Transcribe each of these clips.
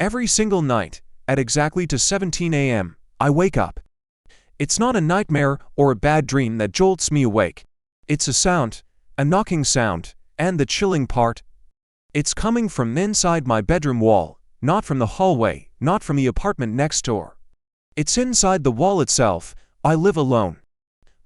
Every single night, at exactly to 17 a.m., I wake up. It's not a nightmare or a bad dream that jolts me awake. It's a sound, a knocking sound, and the chilling part, it's coming from inside my bedroom wall, not from the hallway, not from the apartment next door. It's inside the wall itself. I live alone.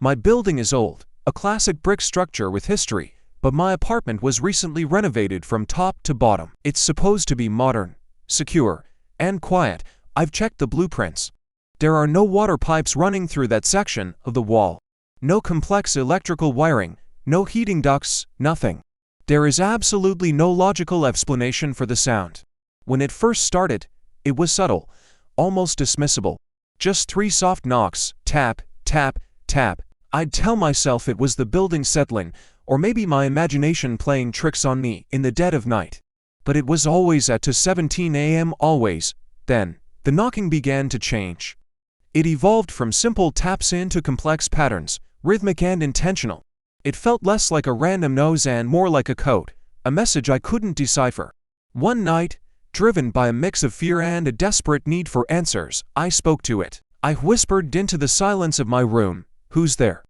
My building is old, a classic brick structure with history, but my apartment was recently renovated from top to bottom. It's supposed to be modern, secure, and quiet. I've checked the blueprints. There are no water pipes running through that section of the wall. No complex electrical wiring, no heating ducts, nothing. There is absolutely no logical explanation for the sound. When it first started, it was subtle, almost dismissible. Just 3 soft knocks, tap, tap, tap. I'd tell myself it was the building settling, or maybe my imagination playing tricks on me in the dead of night. But it was always at 17 a.m. always. Then, the knocking began to change. It evolved from simple taps into complex patterns, rhythmic and intentional. It felt less like a random noise and more like a code, a message I couldn't decipher. One night, driven by a mix of fear and a desperate need for answers, I spoke to it. I whispered into the silence of my room, "Who's there?"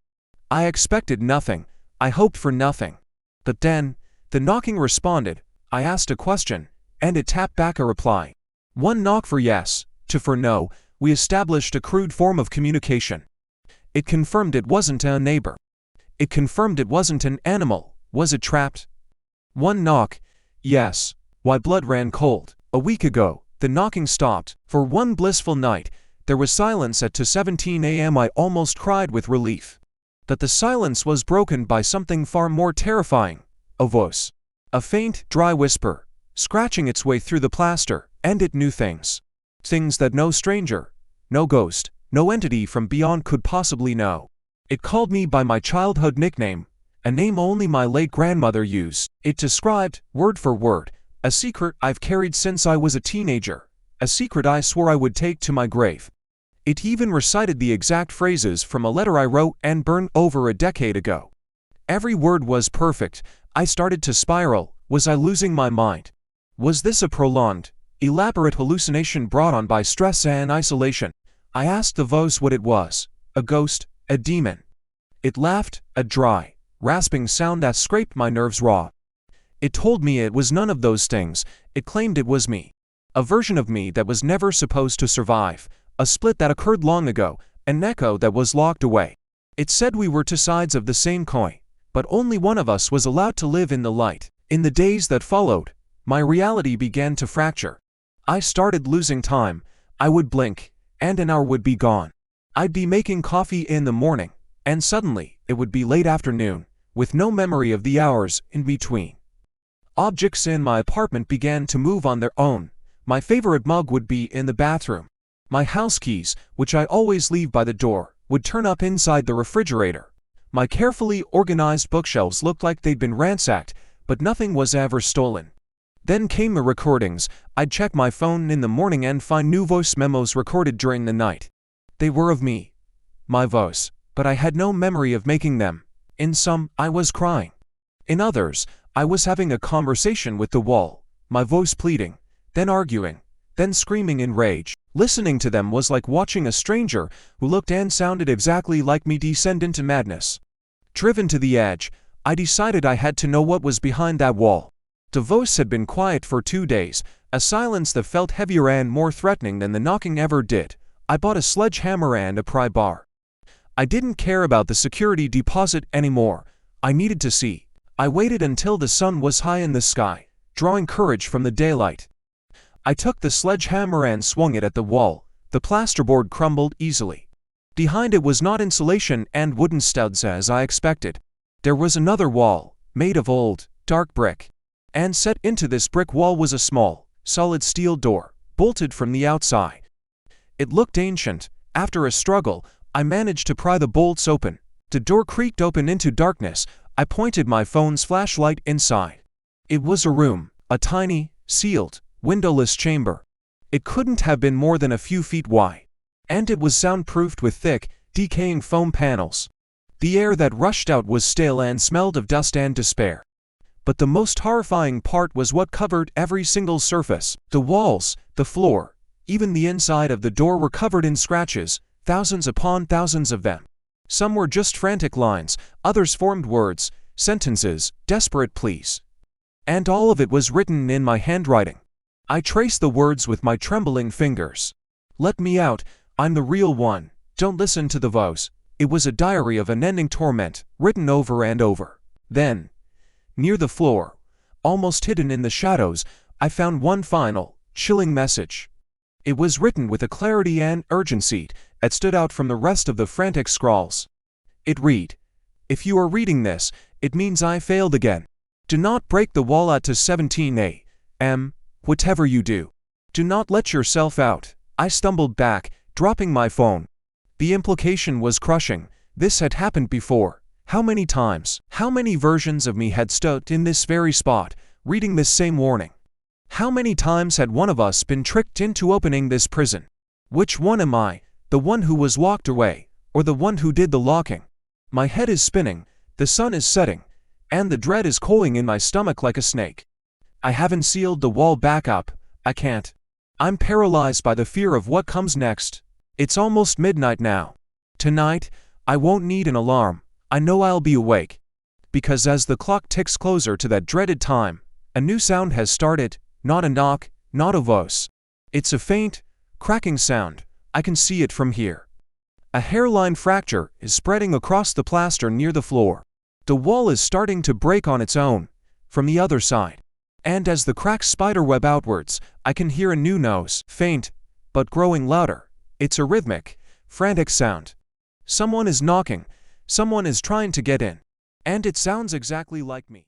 I expected nothing. I hoped for nothing. But then, the knocking responded. I asked a question, and it tapped back a reply. 1 knock for yes, 2 for no. We established a crude form of communication. It confirmed it wasn't a neighbor. It confirmed it wasn't an animal. Was it trapped? 1 knock. Yes. Why, blood ran cold. A week ago, the knocking stopped. For one blissful night, there was silence at 17 a.m. I almost cried with relief. But the silence was broken by something far more terrifying. A voice. A faint, dry whisper, scratching its way through the plaster, and it knew things. Things that no stranger, no ghost, no entity from beyond could possibly know. It called me by my childhood nickname, a name only my late grandmother used. It described, word for word, a secret I've carried since I was a teenager, a secret I swore I would take to my grave. It even recited the exact phrases from a letter I wrote and burned over a decade ago. Every word was perfect. I started to spiral. Was I losing my mind? Was this a prolonged, elaborate hallucination brought on by stress and isolation? I asked the voice what it was. A ghost? A demon? It laughed, a dry, rasping sound that scraped my nerves raw. It told me it was none of those things. It claimed it was me. A version of me that was never supposed to survive. A split that occurred long ago. An echo that was locked away. It said we were 2 sides of the same coin, but only one of us was allowed to live in the light. In the days that followed, my reality began to fracture. I started losing time. I would blink, and an hour would be gone. I'd be making coffee in the morning, and suddenly, it would be late afternoon, with no memory of the hours in between. Objects in my apartment began to move on their own. My favorite mug would be in the bathroom. My house keys, which I always leave by the door, would turn up inside the refrigerator. My carefully organized bookshelves looked like they'd been ransacked, but nothing was ever stolen. Then came the recordings. I'd check my phone in the morning and find new voice memos recorded during the night. They were of me, my voice, but I had no memory of making them. In some, I was crying. In others, I was having a conversation with the wall, my voice pleading, then arguing, then screaming in rage. Listening to them was like watching a stranger who looked and sounded exactly like me descend into madness. Driven to the edge, I decided I had to know what was behind that wall. The voice had been quiet for 2 days, a silence that felt heavier and more threatening than the knocking ever did. I bought a sledgehammer and a pry bar. I didn't care about the security deposit anymore. I needed to see. I waited until the sun was high in the sky, drawing courage from the daylight. I took the sledgehammer and swung it at the wall. The plasterboard crumbled easily. Behind it was not insulation and wooden studs as I expected. There was another wall, made of old, dark brick. And set into this brick wall was a small, solid steel door, bolted from the outside. It looked ancient. After a struggle, I managed to pry the bolts open. The door creaked open into darkness. I pointed my phone's flashlight inside. It was a room, a tiny, sealed, windowless chamber. It couldn't have been more than a few feet wide. And it was soundproofed with thick, decaying foam panels. The air that rushed out was stale and smelled of dust and despair. But the most horrifying part was what covered every single surface. The walls, the floor, even the inside of the door were covered in scratches, thousands upon thousands of them. Some were just frantic lines, others formed words, sentences, desperate pleas. And all of it was written in my handwriting. I traced the words with my trembling fingers. "Let me out, I'm the real one, don't listen to the voice." It was a diary of unending torment, written over and over. Then, near the floor, almost hidden in the shadows, I found one final, chilling message. It was written with a clarity and urgency that stood out from the rest of the frantic scrawls. It read, "If you are reading this, it means I failed again. Do not break the wall at 17 a.m., whatever you do. Do not let yourself out." I stumbled back, dropping my phone. The implication was crushing. This had happened before. How many times, how many versions of me had stood in this very spot, reading this same warning? How many times had one of us been tricked into opening this prison? Which one am I, the one who was locked away, or the one who did the locking? My head is spinning, the sun is setting, and the dread is coiling in my stomach like a snake. I haven't sealed the wall back up, I can't. I'm paralyzed by the fear of what comes next. It's almost midnight now. Tonight, I won't need an alarm. I know I'll be awake. Because as the clock ticks closer to that dreaded time, a new sound has started, not a knock, not a voice. It's a faint, cracking sound. I can see it from here. A hairline fracture is spreading across the plaster near the floor. The wall is starting to break on its own, from the other side. And as the cracks spiderweb outwards, I can hear a new nose, faint, but growing louder. It's a rhythmic, frantic sound. Someone is knocking, someone is trying to get in. And it sounds exactly like me.